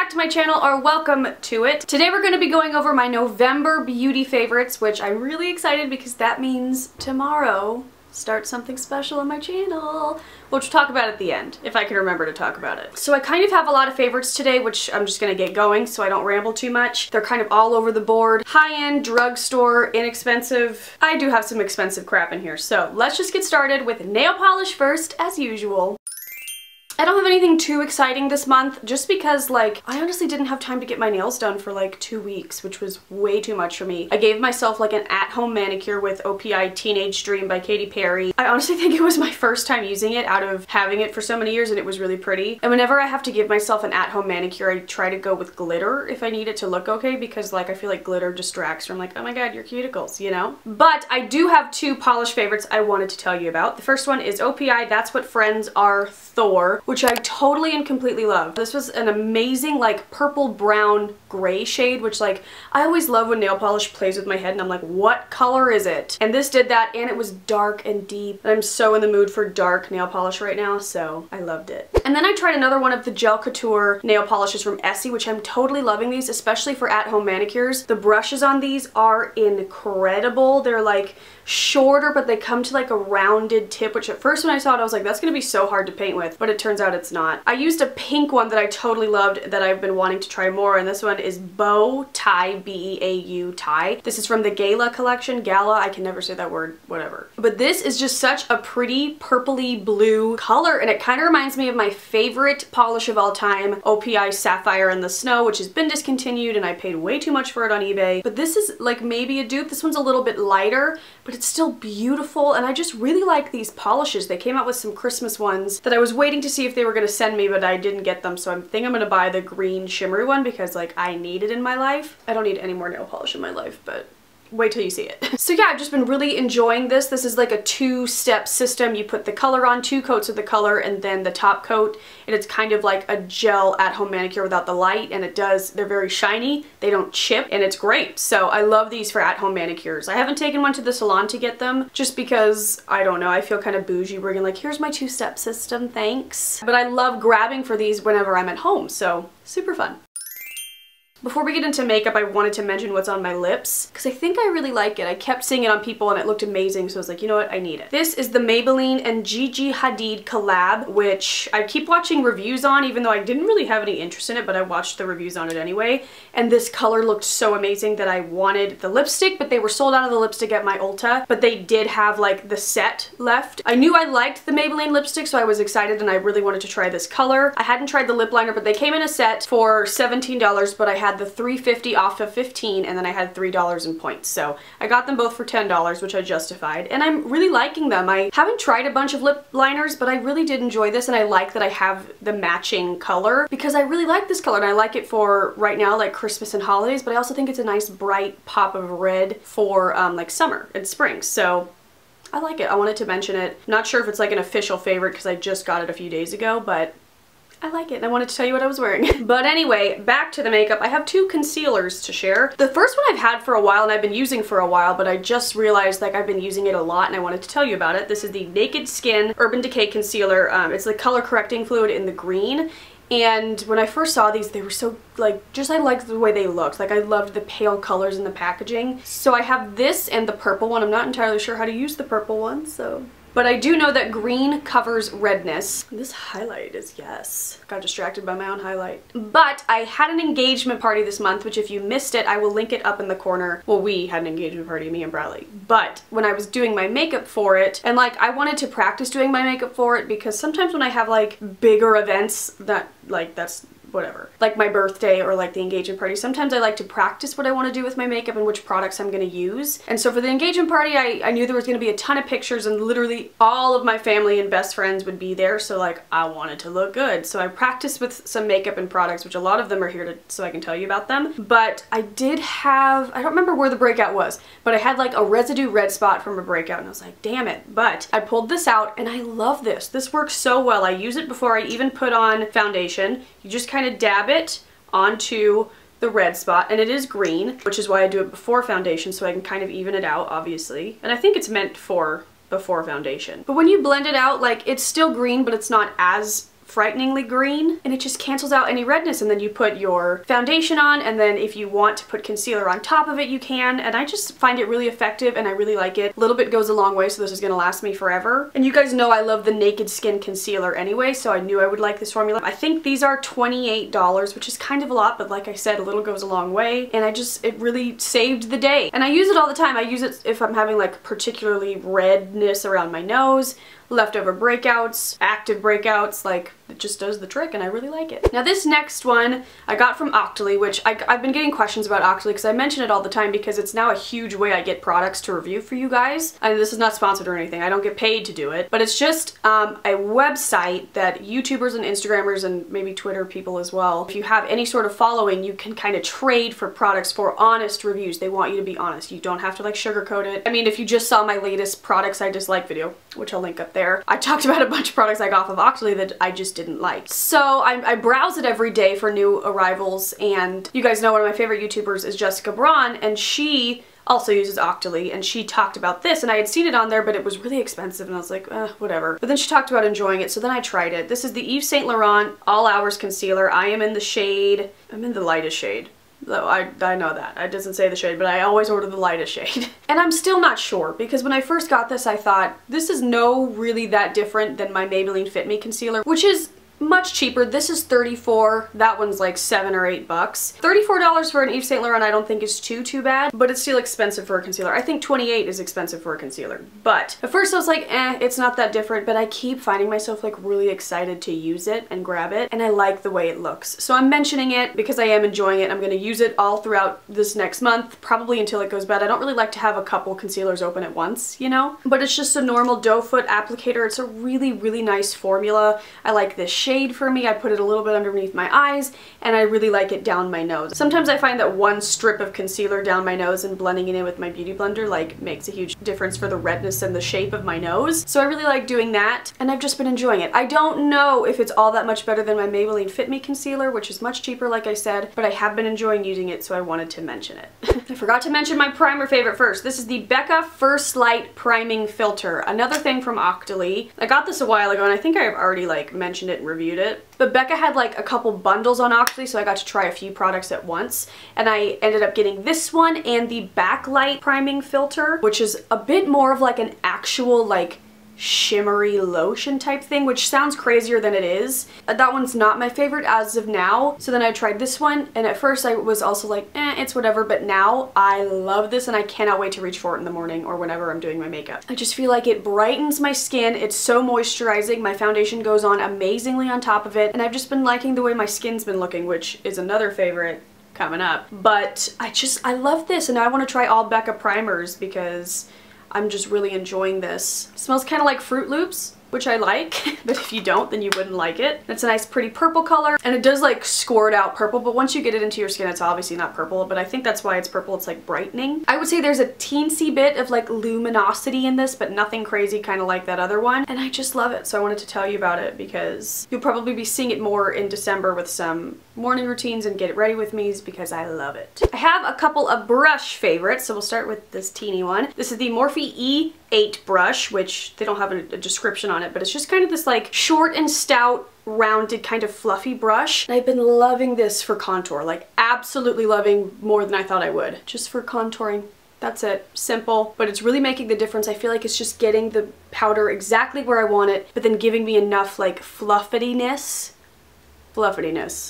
back to my channel, or welcome to it. Today we're going to be going over my November beauty favorites, which I'm really excited because that means tomorrow starts something special on my channel, which we'll talk about at the end, if I can remember to talk about it. So I kind of have a lot of favorites today, which I'm just going to get going so I don't ramble too much. They're kind of all over the board. High-end, drugstore, inexpensive. I do have some expensive crap in here. So let's just get started with nail polish first, as usual. I don't have anything too exciting this month, just because, like, I honestly didn't have time to get my nails done for like 2 weeks, which was way too much for me. I gave myself like an at-home manicure with OPI Teenage Dream by Katy Perry. I honestly think it was my first time using it out of having it for so many years, and it was really pretty. And whenever I have to give myself an at-home manicure, I try to go with glitter if I need it to look okay, because like I feel like glitter distracts from like, oh my god, your cuticles, you know? But I do have two polish favorites I wanted to tell you about. The first one is OPI That's What Friends Are Thor, which I totally and completely love. This was an amazing like purple brown gray shade, which like I always love when nail polish plays with my head and I'm like, what color is it? And this did that, and it was dark and deep, and I'm so in the mood for dark nail polish right now, so I loved it. And then I tried another one of the Gel Couture nail polishes from Essie, which I'm totally loving these, especially for at-home manicures. The brushes on these are incredible. They're like shorter, but they come to like a rounded tip, which at first when I saw it I was like, that's gonna be so hard to paint with, but it turns out it's not. I used a pink one that I totally loved that I've been wanting to try more, and this one is Bow Tie, B-E-A-U tie. This is from the Gala collection. Gala, I can never say that word, whatever. But this is just such a pretty purpley blue color, and it kind of reminds me of my favorite polish of all time, OPI Sapphire in the Snow, which has been discontinued and I paid way too much for it on eBay. But this is like maybe a dupe. This one's a little bit lighter, but it's still beautiful, and I just really like these polishes. They came out with some Christmas ones that I was waiting to see if they were going to send me, but I didn't get them, so I think I'm going to buy the green shimmery one because like I need it in my life. I don't need any more nail polish in my life, but wait till you see it. So yeah, I've just been really enjoying this. This is like a two-step system. You put the color on, 2 coats of the color, and then the top coat, and it's kind of like a gel at-home manicure without the light, and they're very shiny, they don't chip, and it's great. So I love these for at-home manicures. I haven't taken one to the salon to get them, just because, I don't know, I feel kind of bougie bringing like, here's my 2-step system, thanks. But I love grabbing for these whenever I'm at home, so super fun. Before we get into makeup, I wanted to mention what's on my lips, because I think I really like it. I kept seeing it on people and it looked amazing, so I was like, you know what, I need it. This is the Maybelline and Gigi Hadid collab, which I keep watching reviews on, even though I didn't really have any interest in it, but I watched the reviews on it anyway. And this color looked so amazing that I wanted the lipstick, but they were sold out of the lipstick at my Ulta, but they did have like the set left. I knew I liked the Maybelline lipstick, so I was excited and I really wanted to try this color. I hadn't tried the lip liner, but they came in a set for $17, but I had the $3.50 off of $15, and then I had $3 in points. So I got them both for $10, which I justified, and I'm really liking them. I haven't tried a bunch of lip liners, but I really did enjoy this, and I like that I have the matching color because I really like this color, and I like it for right now, like Christmas and holidays, but I also think it's a nice bright pop of red for like summer and spring. So I like it. I wanted to mention it. Not sure if it's like an official favorite because I just got it a few days ago, but I like it, and I wanted to tell you what I was wearing. But anyway, back to the makeup. I have 2 concealers to share. The first one I've had for a while and I've been using for a while, but I just realized like I've been using it a lot and I wanted to tell you about it. This is the Naked Skin Urban Decay Concealer. It's the color correcting fluid in the green. And when I first saw these, they were so like, I liked the way they looked. Like I loved the pale colors in the packaging. So I have this and the purple one. I'm not entirely sure how to use the purple one, so. But I do know that green covers redness. This highlight is, yes. Got distracted by my own highlight. But I had an engagement party this month, which if you missed it, I will link it up in the corner. Well, we had an engagement party, me and Bradley. But when I was doing my makeup for it, and like I wanted to practice doing my makeup for it, because sometimes when I have like bigger events that like that's whatever, like my birthday or like the engagement party, sometimes I like to practice what I want to do with my makeup and which products I'm going to use. And so for the engagement party, I knew there was going to be a ton of pictures and literally all of my family and best friends would be there, so like I wanted to look good. So I practiced with some makeup and products, which a lot of them are here so I can tell you about them. But I did have, I don't remember where the breakout was, but I had like a residue red spot from a breakout and I was like, damn it. But I pulled this out and I love this. This works so well. I use it before I even put on foundation. You just kind of dab it onto the red spot, and it is green, which is why I do it before foundation, so I can kind of even it out, obviously. And I think it's meant for before foundation. But when you blend it out, like, it's still green, but it's not as frighteningly green, and it just cancels out any redness, and then you put your foundation on, and then if you want to put concealer on top of it, you can, and I just find it really effective and I really like it. A little bit goes a long way, so this is gonna last me forever. And you guys know I love the Naked Skin concealer anyway, so I knew I would like this formula. I think these are $28, which is kind of a lot, but like I said, a little goes a long way, and it really saved the day. And I use it all the time. I use it if I'm having like particularly redness around my nose, leftover breakouts, active breakouts, like it just does the trick and I really like it. Now this next one I got from Octoly, which I've been getting questions about Octoly because I mention it all the time because it's now a huge way I get products to review for you guys. And this is not sponsored or anything, I don't get paid to do it, but it's just a website that YouTubers and Instagrammers and maybe Twitter people as well, if you have any sort of following, you can kind of trade for products for honest reviews. They want you to be honest. You don't have to like sugarcoat it. I mean, if you just saw my latest products I dislike video, which I'll link up there, I talked about a bunch of products I got off of Octoly that I just didn't like. So I browse it every day for new arrivals, and you guys know one of my favorite YouTubers is Jessica Braun, and she also uses Octoly, and she talked about this, and I had seen it on there, but it was really expensive, and I was like, whatever. But then she talked about enjoying it, so then I tried it. This is the Yves Saint Laurent All Hours Concealer. I am in the shade, I'm in the lightest shade. Though I know that. It doesn't say the shade, but I always order the lightest shade. And I'm still not sure, because when I first got this, I thought, this is really that different than my Maybelline Fit Me concealer, which is much cheaper. This is $34. That one's like $7 or $8. $34 for an Yves Saint Laurent I don't think is too bad, but it's still expensive for a concealer. I think $28 is expensive for a concealer. But at first I was like, it's not that different, but I keep finding myself like really excited to use it and grab it, and I like the way it looks. So I'm mentioning it because I am enjoying it. I'm going to use it all throughout this next month, probably until it goes bad. I don't really like to have a couple concealers open at once, you know? But it's just a normal doe foot applicator. It's a really nice formula. I like this shade for me. I put it a little bit underneath my eyes, and I really like it down my nose. Sometimes I find that one strip of concealer down my nose and blending it in with my beauty blender like makes a huge difference for the redness and the shape of my nose. So I really like doing that, and I've just been enjoying it. I don't know if it's all that much better than my Maybelline Fit Me concealer, which is much cheaper like I said, but I have been enjoying using it, so I wanted to mention it. I forgot to mention my primer favorite first. This is the Becca First Light Priming Filter. Another thing from Octoly. I got this a while ago, and I think I've already like mentioned it and reviewed it. But Becca had like a couple bundles on Octoly, so I got to try a few products at once, and I ended up getting this one and the Backlight Priming Filter, which is a bit more of like an actual like shimmery lotion type thing, which sounds crazier than it is. That one's not my favorite as of now. So then I tried this one, and at first I was also like, it's whatever, but now I love this and I cannot wait to reach for it in the morning or whenever I'm doing my makeup. I just feel like it brightens my skin. It's so moisturizing. My foundation goes on amazingly on top of it, and I've just been liking the way my skin's been looking, which is another favorite coming up. But I love this, and now I want to try all Becca primers because I'm just really enjoying this. It smells kind of like Fruit Loops, which I like, but if you don't, then you wouldn't like it. It's a nice pretty purple color, and it does like squirt out purple, but once you get it into your skin, it's obviously not purple, but I think that's why it's purple. It's like brightening. I would say there's a teensy bit of like luminosity in this, but nothing crazy, kind of like that other one, and I just love it, so I wanted to tell you about it because you'll probably be seeing it more in December with some morning routines and get it ready with me's because I love it. I have a couple of brush favorites, so we'll start with this teeny one. This is the Morphe E8 brush, which they don't have a description on it, but it's just kind of this like short and stout rounded kind of fluffy brush. And I've been loving this for contour, like absolutely loving, more than I thought I would, just for contouring. That's it. Simple, but it's really making the difference. I feel like it's just getting the powder exactly where I want it, but then giving me enough like fluffiness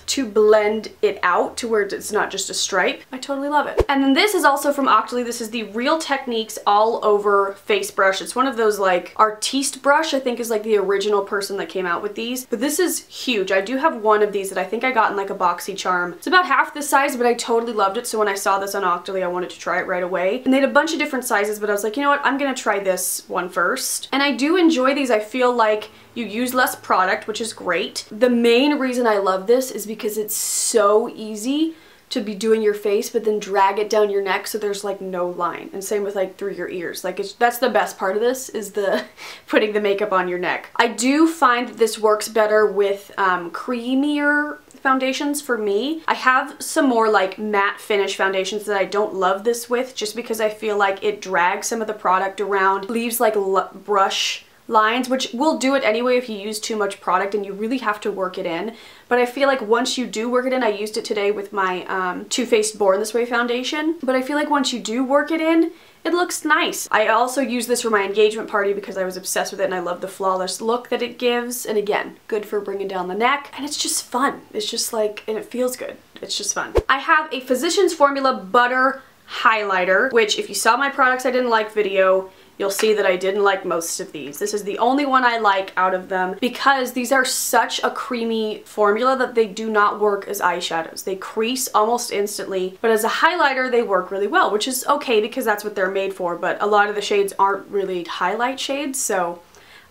to blend it out to where it's not just a stripe. I totally love it. And then this is also from Octoly. This is the Real Techniques All Over Face Brush. It's one of those like artiste brush, I think is like the original person that came out with these. But this is huge. I do have one of these that I think I got in like a boxy charm. It's about half this size, but I totally loved it. So when I saw this on Octoly, I wanted to try it right away. And they had a bunch of different sizes, but I was like, you know what? I'm gonna try this one first. And I do enjoy these. I feel like you use less product, which is great. The main reason I love this is because it's so easy to be doing your face, but then drag it down your neck so there's like no line. And same with like through your ears. Like that's the best part of this, is the putting the makeup on your neck. I do find that this works better with creamier foundations for me. I have some more like matte finish foundations that I don't love this with, just because I feel like it drags some of the product around, leaves like brush lines, which will do it anyway if you use too much product and you really have to work it in. But I feel like once you do work it in, I used it today with my Too Faced Born This Way foundation, but I feel like once you do work it in, it looks nice. I also use this for my engagement party because I was obsessed with it and I love the flawless look that it gives. And again, good for bringing down the neck. And it's just fun. It's just like, and it feels good. It's just fun. I have a Physicians Formula Butter Highlighter, which if you saw my products I didn't like video, you'll see that I didn't like most of these. This is the only one I like out of them because these are such a creamy formula that they do not work as eyeshadows. They crease almost instantly, but as a highlighter they work really well, which is okay because that's what they're made for, but a lot of the shades aren't really highlight shades, so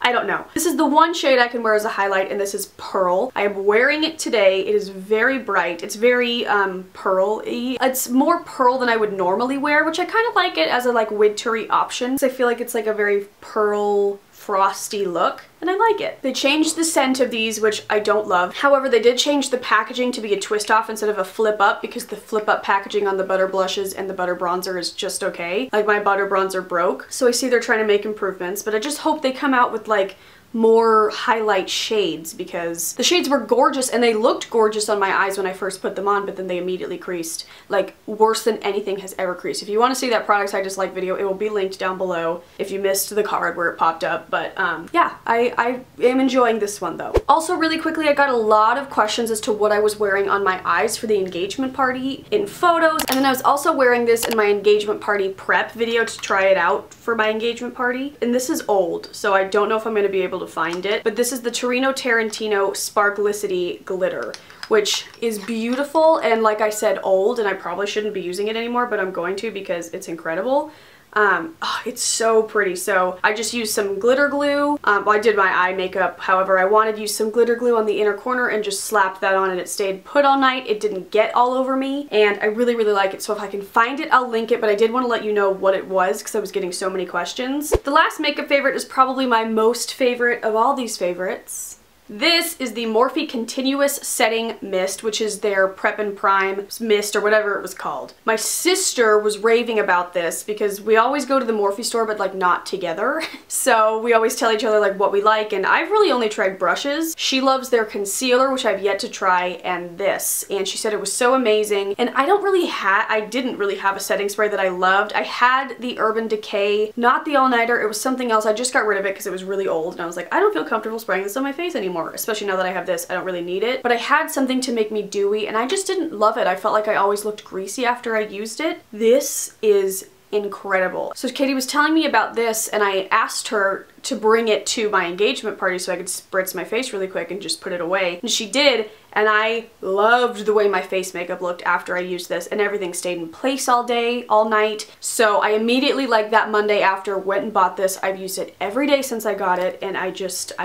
I don't know. This is the one shade I can wear as a highlight, and this is Pearl. I am wearing it today. It is very bright. It's very pearl-y. It's more pearl than I would normally wear, which I kind of like it as a like wintry option. So I feel like it's like a very pearl frosty look, and I like it. They changed the scent of these, which I don't love. However, they did change the packaging to be a twist off instead of a flip up because the flip up packaging on the butter blushes and the butter bronzer is just okay. Like my butter bronzer broke. So I see they're trying to make improvements, but I just hope they come out with like more highlight shades because the shades were gorgeous and they looked gorgeous on my eyes when I first put them on, but then they immediately creased, like worse than anything has ever creased. If you want to see that Products I Dislike video, it will be linked down below if you missed the card where it popped up, but yeah, I am enjoying this one though. Also really quickly, I got a lot of questions as to what I was wearing on my eyes for the engagement party in photos, and then I was also wearing this in my engagement party prep video to try it out for my engagement party, and this is old, so I don't know if I'm going to be able to find it, but this is the Torino Tarantino Sparklicity Glitter, which is beautiful and like I said old, and I probably shouldn't be using it anymore, but I'm going to because it's incredible. Oh, it's so pretty. So I just used some glitter glue. Well, I did my eye makeup, however I wanted to use some glitter glue on the inner corner and just slapped that on, and it stayed put all night. It didn't get all over me, and I really like it. So if I can find it, I'll link it, but I did want to let you know what it was because I was getting so many questions. The last makeup favorite is probably my most favorite of all these favorites. This is the Morphe Continuous Setting Mist, which is their Prep and Prime mist or whatever it was called. My sister was raving about this because we always go to the Morphe store but like not together. So we always tell each other like what we like, and I've really only tried brushes. She loves their concealer, which I've yet to try, and this. And she said it was so amazing. And I didn't really have a setting spray that I loved. I had the Urban Decay, not the all-nighter, it was something else. I just got rid of it because it was really old and I was like, I don't feel comfortable spraying this on my face anymore. Especially now that I have this, I don't really need it. But I had something to make me dewy and I just didn't love it. I felt like I always looked greasy after I used it. This is incredible. So Katie was telling me about this and I asked her to bring it to my engagement party so I could spritz my face really quick and just put it away. And she did, and I loved the way my face makeup looked after I used this, and everything stayed in place all day, all night. So I immediately, like that Monday after, went and bought this. I've used it every day since I got it, and I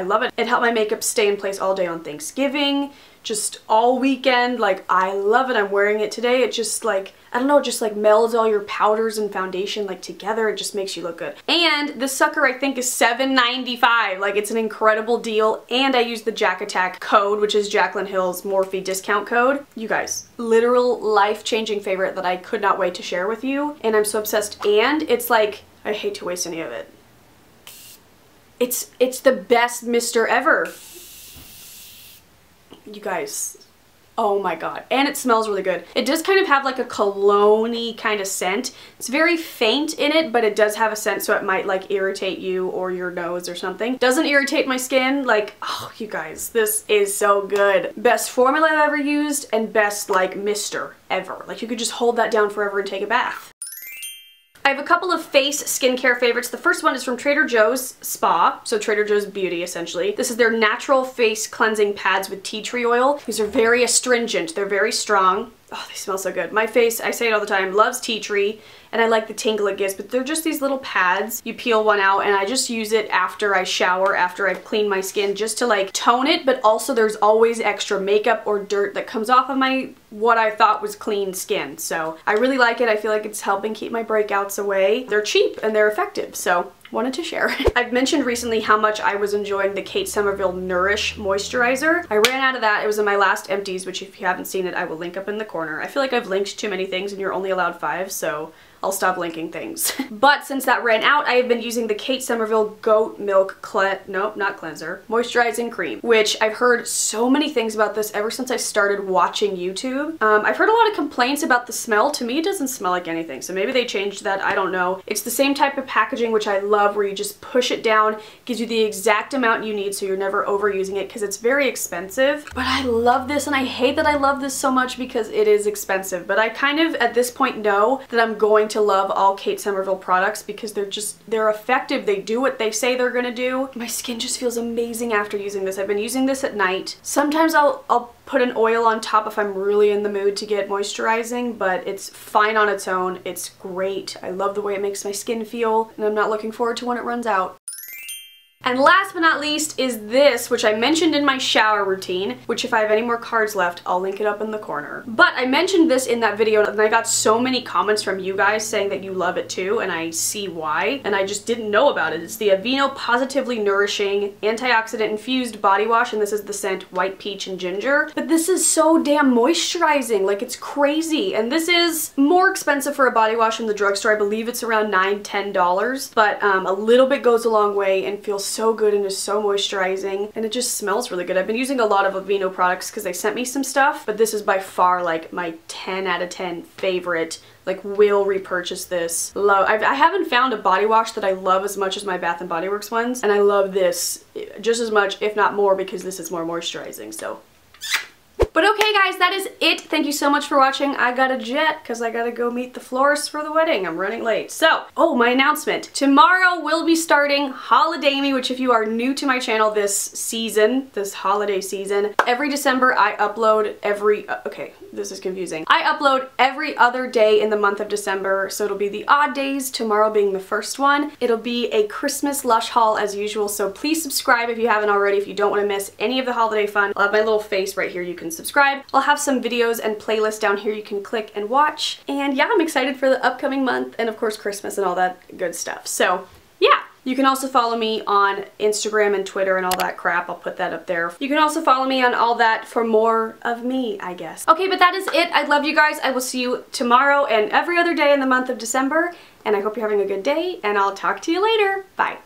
love it. It helped my makeup stay in place all day on Thanksgiving, just all weekend. Like, I love it. I'm wearing it today. It just like, I don't know, it just like melds all your powders and foundation like together. It just makes you look good. And this sucker I think is $7.95. Like, it's an incredible deal. And I used the Jack Attack code, which is Jaclyn Hill's Morphe discount code. You guys, literal life-changing favorite that I could not wait to share with you. And I'm so obsessed. And it's like, I hate to waste any of it. It's the best mister ever. You guys, oh my god. And it smells really good. It does kind of have like a cologne-y kind of scent. It's very faint in it, but it does have a scent, so it might like irritate you or your nose or something. Doesn't irritate my skin. Like, oh, you guys, this is so good. Best formula I've ever used and best like mister ever. Like, you could just hold that down forever and take a bath. I have a couple of face skincare favorites. The first one is from Trader Joe's Spa, so Trader Joe's Beauty essentially. This is their natural face cleansing pads with tea tree oil. These are very astringent, they're very strong. Oh, they smell so good. My face, I say it all the time, loves tea tree, and I like the tingle it gives, but they're just these little pads. You peel one out, and I just use it after I shower, after I've cleaned my skin, just to like tone it, but also there's always extra makeup or dirt that comes off of my, what I thought was clean skin. So I really like it. I feel like it's helping keep my breakouts away. They're cheap and they're effective, so wanted to share. I've mentioned recently how much I was enjoying the Kate Somerville Nourish moisturizer. I ran out of that. It was in my last empties, which if you haven't seen it, I will link up in the corner. I feel like I've linked too many things and you're only allowed 5, so I'll stop linking things. But since that ran out, I have been using the Kate Somerville Goat Milk Cleanser Moisturizing Cream, which I've heard so many things about this ever since I started watching YouTube. I've heard a lot of complaints about the smell. To me, it doesn't smell like anything, so maybe they changed that, I don't know. It's the same type of packaging, which I love, where you just push it down, gives you the exact amount you need so you're never overusing it, because it's very expensive. But I love this, and I hate that I love this so much because it is expensive. But I kind of, at this point, know that I'm going to love all Kate Somerville products because they're effective. They do what they say they're gonna do. My skin just feels amazing after using this. I've been using this at night. Sometimes I'll put an oil on top if I'm really in the mood to get moisturizing, but it's fine on its own. It's great. I love the way it makes my skin feel, and I'm not looking forward to when it runs out. And last but not least is this, which I mentioned in my shower routine, which if I have any more cards left, I'll link it up in the corner. But I mentioned this in that video, and I got so many comments from you guys saying that you love it too, and I see why, and I just didn't know about it. It's the Aveeno Positively Nourishing Antioxidant Infused Body Wash, and this is the scent White Peach and Ginger. But this is so damn moisturizing, like it's crazy. And this is more expensive for a body wash in the drugstore. I believe it's around $9, $10, but a little bit goes a long way and feels so good and is so moisturizing, and it just smells really good. I've been using a lot of Aveeno products because they sent me some stuff, but this is by far like my 10 out of 10 favorite. Like, will repurchase this. Love. I haven't found a body wash that I love as much as my Bath & Body Works ones, and I love this just as much, if not more, because this is more moisturizing, so. But okay guys, that is it. Thank you so much for watching. I gotta jet because I gotta go meet the florist for the wedding. I'm running late. So, oh, my announcement. Tomorrow we'll be starting Holiday Me, which if you are new to my channel this season, this holiday season, every December I upload okay, this is confusing. I upload every other day in the month of December, so it'll be the odd days, tomorrow being the first one. It'll be a Christmas Lush haul as usual, so please subscribe if you haven't already, if you don't want to miss any of the holiday fun. I'll have my little face right here, you can subscribe. I'll have some videos and playlists down here you can click and watch. And yeah, I'm excited for the upcoming month and of course Christmas and all that good stuff. So yeah. You can also follow me on Instagram and Twitter and all that crap. I'll put that up there. You can also follow me on all that for more of me, I guess. Okay, but that is it. I love you guys. I will see you tomorrow and every other day in the month of December. And I hope you're having a good day, and I'll talk to you later. Bye.